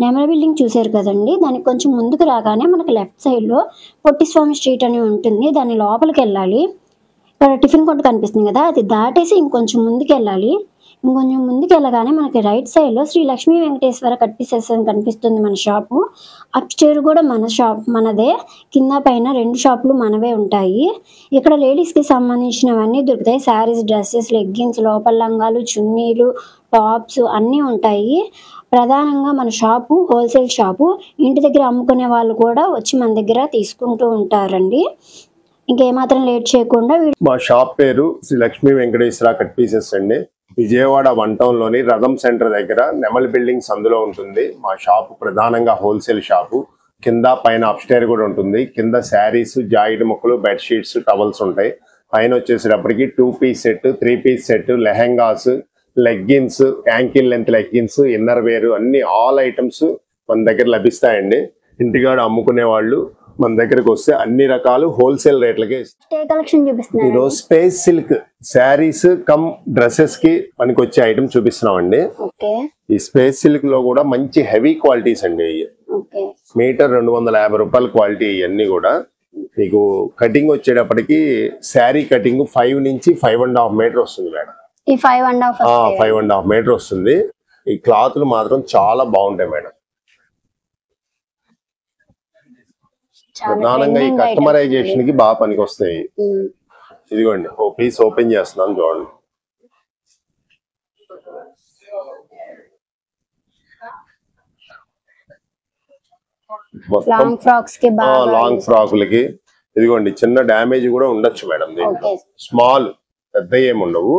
నెమలి బిల్డింగ్ చూసారు కదండీ! దానికి కొంచెం ముందుకు రాగానే మనకి లెఫ్ట్ సైడ్‌లో పొట్టిస్వామి స్ట్రీట్ అని ఉంటుంది. దాని లోపలికెళ్ళాలి. ఇక్కడ టిఫిన్ కొట్టు కనిపిస్తుంది గదా! అది దాటేసి ఇంకొంచెం ముందుకెళ్ళాలి. ఇంకొంచెం ముందుకెళ్ళగానే మనకి రైట్ సైడ్‌లో శ్రీ లక్ష్మీ వెంకటేశ్వర కట్ పీసెస్ అని కనిపిస్తుంది మన షాపు. అప్‌స్టైర్ గూడా మన షాప్ మనదే. కింద పైన 2 షాపులు మనవే ఉంటాయి. ఇక్కడ లేడీస్‌కి సంబంధించినవన్నీ దొరుకుతాయి. శారీస్, డ్రెసెస్, లెగ్గిన్స్, లోపల లంగాలు, చున్నీలు, టాప్స్ అన్నీ ఉంటాయి. ప్రధానంగా మన షాపు హోల్‌సేల్ షాపు. ఇంటి దగ్గర అమ్ముకునే వాళ్ళు కూడా వచ్చి మన దగ్గర తీసుకుంటూ ఉంటారండి. ఇంకేమాత్రం లేట్ చేయకుండా మా షాప్ పేరు శ్రీ లక్ష్మీ వెంకటేశ్వర కట్ పీసెస్ అండి. విజయవాడ 1 టౌన్ లోని రథం సెంటర్ దగ్గర నెమల్ బిల్డింగ్స్ అందులో ఉంటుంది. మా షాపు ప్రధానంగా హోల్సేల్ షాపు. కింద పైన అప్‌స్టైర్ కూడా ఉంటుంది. కింద శారీస్, జాకెట్ ముక్కలు, బెడ్ షీట్స్, టవల్స్ ఉంటాయి. పైన వచ్చేసేటప్పటికి 2 piece set, 3 piece set, lehengas, leggings, ankle length leggings, inner wear అన్ని ఆల్ ఐటమ్స్ మన దగ్గర లభిస్తాయండి. ఇంటికాడ అమ్ముకునే వాళ్ళు మన దగ్గరకు వస్తే అన్ని రకాలు హోల్సేల్ రేట్లకే కలెక్షన్ చూపిస్తున్నారు. ఈరోజు space silk saris come dresses కి మనకి వచ్చే ఐటమ్ చూపిస్తున్నామండి. ఈ స్పేస్ సిల్క్ లో కూడా మంచి హెవీ క్వాలిటీస్ అండి. మీటర్ 250 రూపాయల క్వాలిటీ ఇవన్నీ కూడా మీకు కటింగ్ వచ్చేటప్పటికి శారీ కటింగ్ 5 నుంచి 5.5 మీటర్ వస్తుంది మేడం. 5.5 మీటర్ వస్తుంది. ఈ క్లాత్లు మాత్రం చాలా బాగుంటాయి మేడం. ప్రధానంగా ఈ కస్టమైజేషన్ కి బాగా పనికి వస్తాయి. ఇదిగోండి ఓ పీస్ ఓపెన్ చేస్తున్నాను చూడండి. లాంగ్ ఫ్రాక్లకి ఇదిగోండి చిన్న డ్యామేజ్ కూడా ఉండొచ్చు మేడం. దీంట్లో స్మాల్ పెద్ద ఏమి ఉండవు.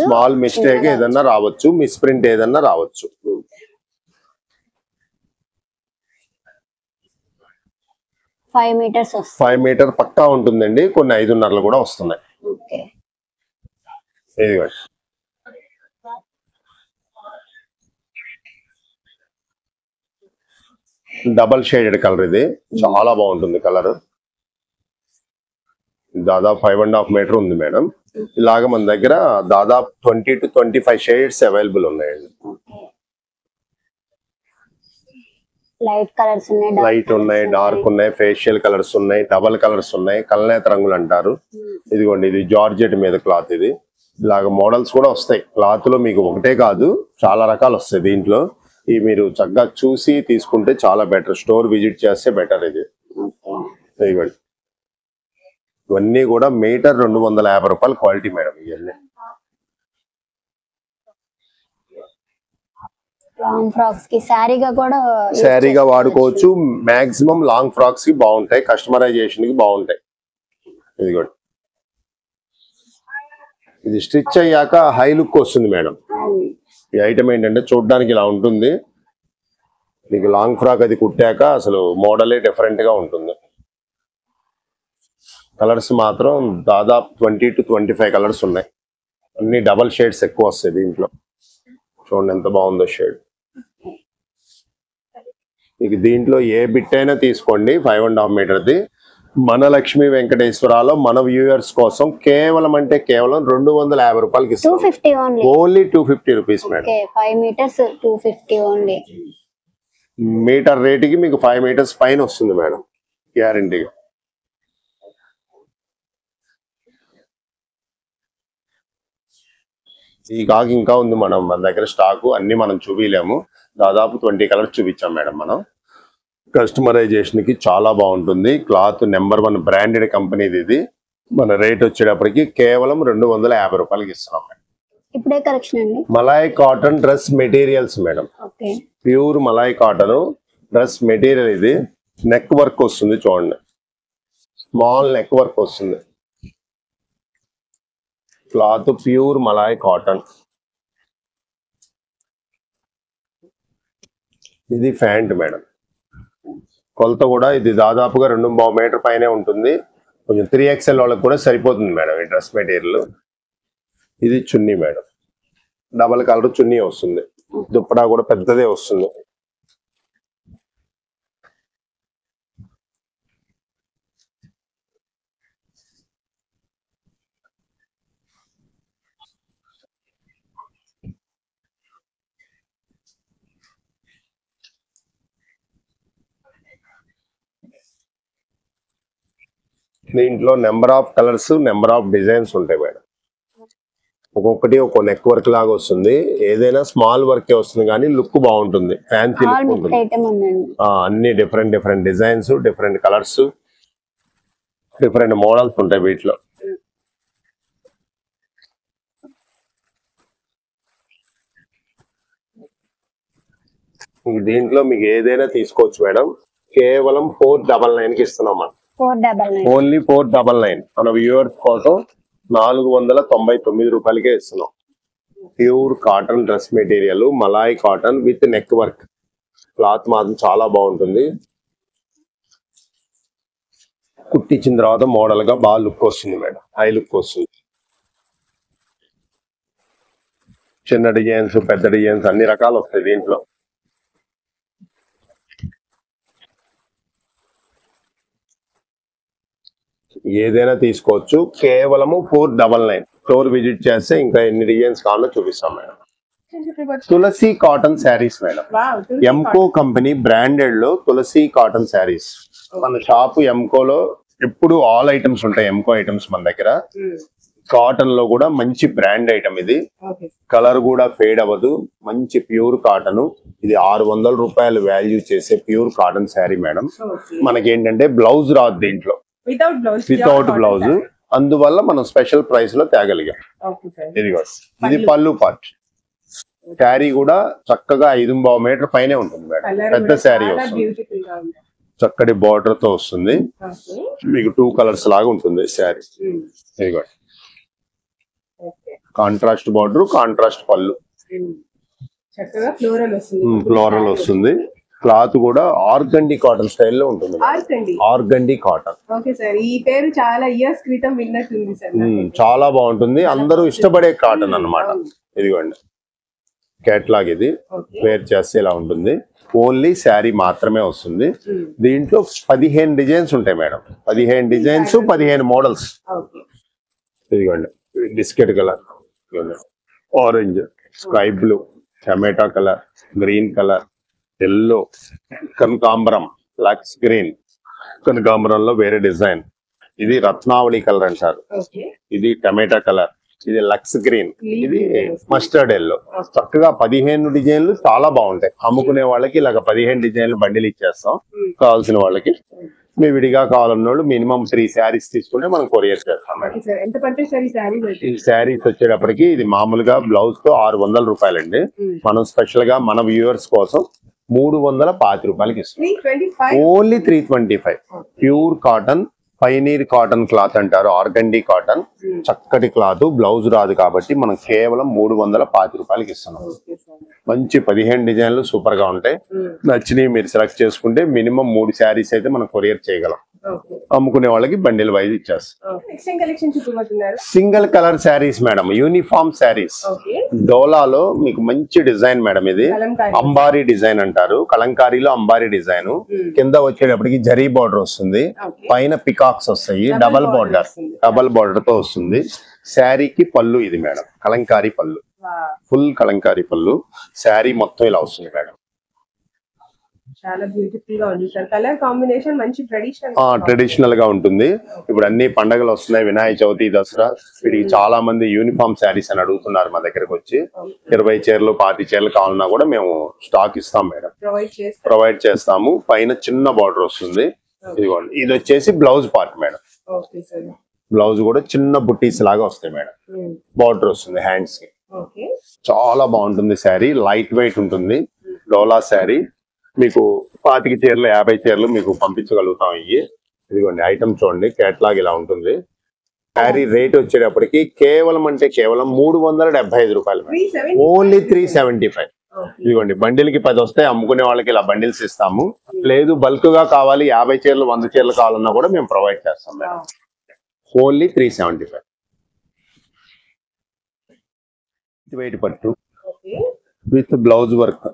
స్మాల్ మిస్టేక్ ఏదన్నా రావచ్చు, మిస్ ప్రింట్ ఏదన్నా రావచ్చు. 5 మీటర్ పక్కా ఉంటుందండి. కొన్ని 5.5 కూడా వస్తున్నాయి. డబల్ షేడెడ్ కలర్ ఇది చాలా బాగుంటుంది కలర్. దాదాపు 5.5 మీటర్ ఉంది మేడం. ఇలాగ మన దగ్గర దాదాపు 20 to 25 షేడ్స్ అవైలబుల్ ఉన్నాయండి. లైట్ ఉన్నాయి, డార్క్ ఉన్నాయి, ఫేషియల్ కలర్స్ ఉన్నాయి, డబల్ కలర్స్ ఉన్నాయి, కల్నేత రంగులు అంటారు. ఇదిగోండి ఇది జార్జెట్ మీద క్లాత్. ఇది ఇలాగ మోడల్స్ కూడా వస్తాయి. క్లాత్ లో మీకు ఒకటే కాదు చాలా రకాలు వస్తాయి దీంట్లో. ఇవి మీరు చక్కగా చూసి తీసుకుంటే చాలా బెటర్. స్టోర్ విజిట్ చేస్తే బెటర్. ఇది ఇదిగోండి ఇవన్నీ కూడా మీటర్ 250 రూపాయల క్వాలిటీ మేడం. ఇవన్నీ లాంగ్ ఫ్రాక్స్ కి శారీగా వాడుకోవచ్చు. మాక్సిమం లాంగ్ ఫ్రాక్స్ కి బాగుంటాయి, కస్టమైజేషన్ కి బాగుంటాయి. ఇది కూడా ఇది స్టిచ్ అయ్యాక హై లుక్ వస్తుంది మేడం. ఈ ఐటమ్ ఏంటంటే చూడడానికి ఇలా ఉంటుంది. మీకు లాంగ్ ఫ్రాక్ అది కుట్టాక అసలు మోడలే డిఫరెంట్ గా ఉంటుంది. కలర్స్ మాత్రం దాదాపు 20 to 25 కలర్స్ ఉన్నాయి. అన్ని డబల్ షేడ్స్ ఎక్కువ వస్తాయి దీంట్లో. చూడండి ఎంత బాగుందో షేడ్. మీకు దీంట్లో ఏ బిట్ అయినా తీసుకోండి 5.5 మీటర్ది. మన లక్ష్మీ వెంకటేశ్వరలో మన వ్యూయర్స్ కోసం కేవలం అంటే కేవలం 250 రూపాయలకి ఇస్తాం. Only 250 rupees madam. 5 metres 250 only. Metre రేటుకి మీకు 5 మీటర్స్ పైన వస్తుంది మేడం గ్యారంటీగా. ఈ కాకి ఇంకా ఉంది మన దగ్గర స్టాక్. అన్ని మనం చూపించలేము. దాదాపు 20 కలర్స్ చూపించాం మేడం మనం. కస్టమైజేషన్ కి చాలా బాగుంటుంది. క్లాత్ నెంబర్ 1 బ్రాండెడ్ కంపెనీది. ఇది మన రేట్ వచ్చేటప్పటికి కేవలం 250 రూపాయలకి ఇస్తున్నాం మేడం. ఇప్పుడే కలెక్షన్ అండి. Malay cotton dress materials madam. Pure Malay cotton dress material. ఇది నెక్ వర్క్ వస్తుంది చూడండి. స్మాల్ నెక్ వర్క్ వస్తుంది. Cloth pure Malay cotton. ఇది ప్యాంట్ మేడం. కొలత కూడా ఇది దాదాపుగా 2.5 మీటర్ పైనే ఉంటుంది. కొంచెం 3XL వాళ్ళకి కూడా సరిపోతుంది మేడం ఈ డ్రెస్ మెటీరియల్. ఇది చున్నీ మేడం. డబల్ కలర్ చున్నీ వస్తుంది. దుప్పటా కూడా పెద్దదే వస్తుంది. దీంట్లో number of colours, number of designs ఉంటాయి మేడం. ఒక్కొక్కటి ఒక నెక్ వర్క్ లాగా వస్తుంది. ఏదైనా స్మాల్ వర్కే వస్తుంది కానీ లుక్ బాగుంటుంది, ఫ్యాన్సీ లుక్ ఉంటుంది. అన్ని different different designs, different colours, different models ఉంటాయి వీటిలో. దీంట్లో మీకు ఏదైనా తీసుకోవచ్చు మేడం. కేవలం 499 కి ఇస్తున్నాం మనం. ఓన్లీ 499 మన వ్యూవర్స్ కోసం 499 రూపాయలకే ఇస్తున్నాం. Pure cotton dress material, Malay cotton with neck work. Cloth మాత్రం చాలా బాగుంటుంది. కుట్టించిన తర్వాత మోడల్ గా బాగా లుక్ వస్తుంది మేడం, హై లుక్ వస్తుంది. చిన్న డిజైన్స్, పెద్ద డిజైన్స్ అన్ని రకాలు వస్తాయి దీంట్లో. ఏదైనా తీసుకోవచ్చు. కేవలము 499. స్టోర్ విజిట్ చేస్తే ఇంకా ఎన్ని డిజైన్స్ కావాలో చూపిస్తాం madam. Tulasi cotton saris madam. ఎంకో కంపెనీ బ్రాండెడ్ లో తులసి కాటన్ శారీస్. మన షాప్ ఎంకోలో ఎప్పుడు ఆల్ ఐటమ్స్ ఉంటాయి. ఎంకో ఐటమ్స్ మన దగ్గర. కాటన్ లో కూడా మంచి బ్రాండ్ ఐటమ్ ఇది. కలర్ కూడా ఫేడ్ అవ్వదు. మంచి ప్యూర్ కాటన్. ఇది 600 రూపాయలు వాల్యూ చేసే ప్యూర్ కాటన్ శారీ మేడం. మనకి ఏంటంటే బ్లౌజ్ రాదు దీంట్లో, వితౌట్ బ్లౌజ్. అందువల్ల మనం స్పెషల్ ప్రైస్ లో తేగలిగాం. ఇది పళ్ళు పార్ట్. శారీ కూడా చక్కగా 5.5 మీటర్ పైనే ఉంటుంది మేడం. పెద్ద శారీ వస్తుంది, చక్కటి బార్డర్ తో వస్తుంది. మీకు 2 కలర్స్ లాగా ఉంటుంది శారీ. ఇదిగోండి, కాంట్రాస్ట్ బార్డర్, కాంట్రాస్ట్ పళ్ళు, ఫ్లోరల్ వస్తుంది. క్లాత్ కూడా ఆర్గండి కాటన్ స్టైల్లో ఉంటుంది. Organdie cotton. ఈ పేరు చాలా ఇయర్స్ క్రితం విన్నట్టుంది సార్. చాలా బాగుంటుంది, అందరూ ఇష్టపడే కాటన్ అన్నమాట. ఇదిగోండి కేటలాగ్. ఇది వేర్ చేస్తే ఇలా ఉంటుంది. ఓన్లీ శారీ మాత్రమే వస్తుంది. దీంట్లో 15 డిజైన్స్ ఉంటాయి మేడం. 15 designs, 15 models. ఇదిగోండి biscuit colour, orange, sky blue, టమాటా కలర్, గ్రీన్ కలర్, ఎల్లో, కనకాంబరం, లక్స్ గ్రీన్. కనకాంబరంలో వేరే డిజైన్. ఇది రత్నావళి కలర్ అంటారు. ఇది టమాటా కలర్, ఇది లక్స్ గ్రీన్, ఇది మస్టర్డ్ ఎల్లో. చక్కగా 15 డిజైన్లు చాలా బాగుంటాయి. అమ్ముకునే వాళ్ళకి ఇలాగ 15 డిజైన్లు బండిలు ఇచ్చేస్తాం. కావాల్సిన వాళ్ళకి మీ విడిగా కావాలన్న వాళ్ళు మినిమం 3 శారీస్ తీసుకుంటే మనం కొరియర్ చేస్తాం. ఈ శారీస్ వచ్చేటప్పటికి ఇది మామూలుగా బ్లౌజ్ తో 600 రూపాయలండి. మనం స్పెషల్ గా మన వ్యూవర్స్ కోసం 320 రూపాయలకి ఇస్తాం. Only 325. Pure cotton, pioneer cotton cloth అంటారు. ఆర్గండి కాటన్, చక్కటి క్లాత్. బ్లౌజ్ రాదు కాబట్టి మనం కేవలం 320 రూపాయలకి ఇస్తున్నాం. మంచి 15 డిజైన్లు సూపర్ గా ఉంటాయి. నచ్చినవి మీరు సెలెక్ట్ చేసుకుంటే మినిమం 3 శారీస్ అయితే మనం కొరియర్ చేయగలం. అమ్ముకునే వాళ్ళకి బండిల్ వైజ్ ఇచ్చేస్తాం. Single colour saris madam, uniform saris. డోలాలో మీకు మంచి డిజైన్ మేడం. ఇది అంబారీ డిజైన్ అంటారు. కలంకారీలో అంబారీ డిజైన్. కింద వచ్చేటప్పటికి జరీ బార్డర్ వస్తుంది, పైన పికాక్స్ వస్తాయి. డబల్ బార్డర్ తో వస్తుంది. శారీకి పళ్ళు ఇది మేడం, కలంకారీ పళ్ళు, ఫుల్ కలంకారీ పళ్ళు. శారీ మొత్తం ఇలా వస్తుంది మేడం. చాలా బ్యూటిఫుల్ గా ఉంది సార్. కలర్ కాంబినేషన్ మంచి ట్రెడిషనల్ గా ఉంటుంది. ఇప్పుడు అన్ని పండుగలు వస్తున్నాయి, వినాయక చవితి, దసరా. వీటికి చాలా మంది యూనిఫామ్ శారీస్ అని అడుగుతున్నారు మా దగ్గరకు వచ్చి. 20 చీరలు 25 చీరలు కావాలన్నా కూడా మేము స్టాక్ ఇస్తాం మేడం, ప్రొవైడ్ చేస్తాము. పైన చిన్న బార్డర్ వస్తుంది. ఇదిగోండి, ఇది వచ్చేసి బ్లౌజ్ పార్ట్ మేడం. బ్లౌజ్ కూడా చిన్న బుట్టీస్ లాగా వస్తాయి మేడం. బార్డర్ వస్తుంది హ్యాండ్స్ కి. చాలా బాగుంటుంది శారీ. లైట్ వెయిట్ ఉంటుంది. డోలా శారీ. మీకు 25 చీరలు 50 చీరలు మీకు పంపించగలుగుతాం. ఇదిగోండి ఐటమ్ చూడండి, కేటలాగ్ ఇలా ఉంటుంది. శారీ రేట్ వచ్చేటప్పటికి కేవలం 375 రూపాయలు, ఓన్లీ 375. ఇదిగోండి బండిల్కి 10 వస్తాయి. అమ్ముకునే వాళ్ళకి ఇలా బండిల్స్ ఇస్తాము. లేదు బల్క్ గా కావాలి, 50 చీరలు 100 చీరలు కావాలన్నా కూడా మేము ప్రొవైడ్ చేస్తాం మేడం. ఓన్లీ 375. వెయిట్ పట్టు with blouse work.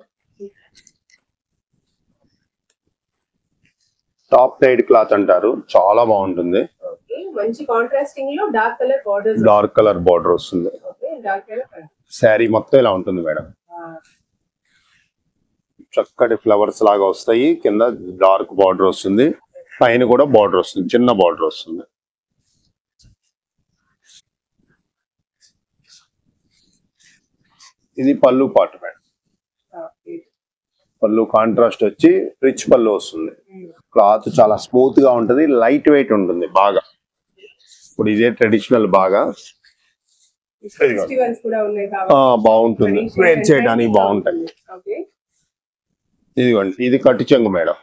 Top side cloth అంటారు. చాలా బాగుంటుంది. డార్క్ కలర్ బార్డర్ వస్తుంది. శారీ మొత్తం ఇలా ఉంటుంది మేడం. చక్కటి ఫ్లవర్స్ లాగా వస్తాయి. కింద డార్క్ బార్డర్ వస్తుంది, పైన కూడా బార్డర్ వస్తుంది, చిన్న బార్డర్ వస్తుంది. ఇది పళ్ళు పాటు మేడం. పళ్ళు కాంట్రాస్ట్ వచ్చి రిచ్ పళ్ళు వస్తుంది. క్లాత్ చాలా స్మూత్ గా ఉంటది, లైట్ వెయిట్ ఉంటుంది బాగా. ఇప్పుడు ఇదే ట్రెడిషనల్ బాగా బాగుంటుంది, వేర్ చేయడానికి బాగుంటుంది. ఇదిగోండి ఇది కట్టు చెంగు మేడం,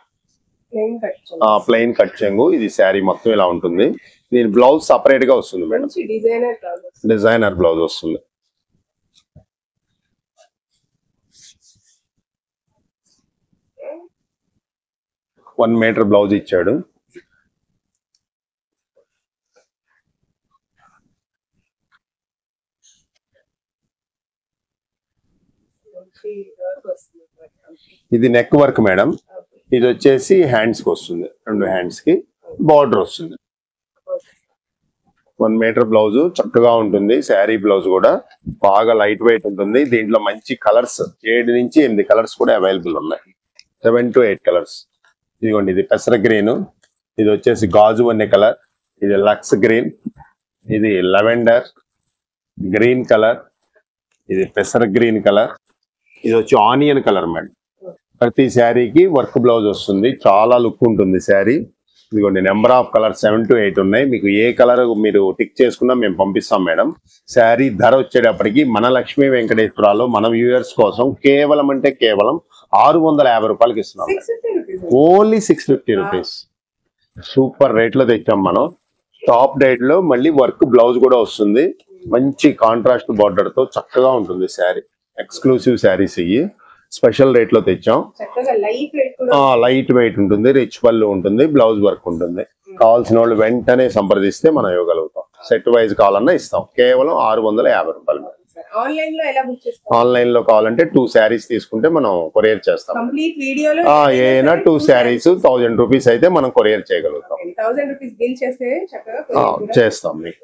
ప్లెయిన్ కట్ చెంగు. ఇది శారీ మొత్తం ఇలా ఉంటుంది. దీని బ్లౌజ్ సపరేట్ గా వస్తుంది మేడం, డిజైనర్ బ్లౌజ్ వస్తుంది. వన్ మీటర్ బ్లౌజ్ ఇచ్చాడు. ఇది నెక్ వర్క్ మేడం. ఇది వచ్చేసి హ్యాండ్స్ కి వస్తుంది, 2 హ్యాండ్స్ కి బార్డర్ వస్తుంది. 1 మీటర్ బ్లౌజ్ చక్కగా ఉంటుంది. శారీ బ్లౌజ్ కూడా బాగా లైట్ వెయిట్ ఉంటుంది. దీంట్లో మంచి కలర్స్ 7 నుంచి 8 కలర్స్ కూడా అవైలబుల్ ఉన్నాయి, 7 to 8 కలర్స్. ఇదిగోండి ఇది పెసర గ్రీన్, ఇది వచ్చేసి గాజు వన్నె కలర్, ఇది లక్స్ గ్రీన్, ఇది లెవెండర్ గ్రీన్ కలర్, ఇది పెసర గ్రీన్ కలర్, ఇది వచ్చి ఆనియన్ కలర్ మేడం. ప్రతి శారీకి వర్క్ బ్లౌజ్ వస్తుంది, చాలా లుక్ ఉంటుంది శారీ. ఇదిగోండి నెంబర్ ఆఫ్ కలర్ 7 to 8 ఉన్నాయి. మీకు ఏ కలర్ మీరు టిక్ చేసుకున్నా మేము పంపిస్తాం మేడం. శారీ ధర వచ్చేటప్పటికి మన లక్ష్మీ వెంకటేశ్వరాలో మన వ్యూయర్స్ కోసం కేవలం అంటే కేవలం 650 రూపాయలకి ఇస్తున్నాం. Only 650 rupees. సూపర్ రేట్ లో తెచ్చాం మనం. టాప్ డేట్ లో మళ్ళీ వర్క్ బ్లౌజ్ కూడా వస్తుంది, మంచి కాంట్రాస్ట్ బార్డర్ తో చక్కగా ఉంటుంది శారీ. ఎక్స్క్లూసివ్ శారీస్ ఇవి స్పెషల్ రేట్ లో తెచ్చాం. లైట్ వెయిట్ ఉంటుంది, రిచ్ పళ్ళు ఉంటుంది, బ్లౌజ్ వర్క్ ఉంటుంది. కావాల్సిన వాళ్ళు వెంటనే సంప్రదిస్తే మనం ఇవ్వగలుగుతాం. సెట్ వైజ్ కావాలన్నా ఇస్తాం. కేవలం 650 రూపాయలు. ఆన్లైన్ లో కావాలంటే 2 శారీస్ తీసుకుంటే మనం కొరియర్ చేస్తాం. ఏదైనా 2 శారీస్ 1000 రూపీస్ అయితే మనం కొరియర్ చేయగలుగుతాం, చేస్తాం మీకు.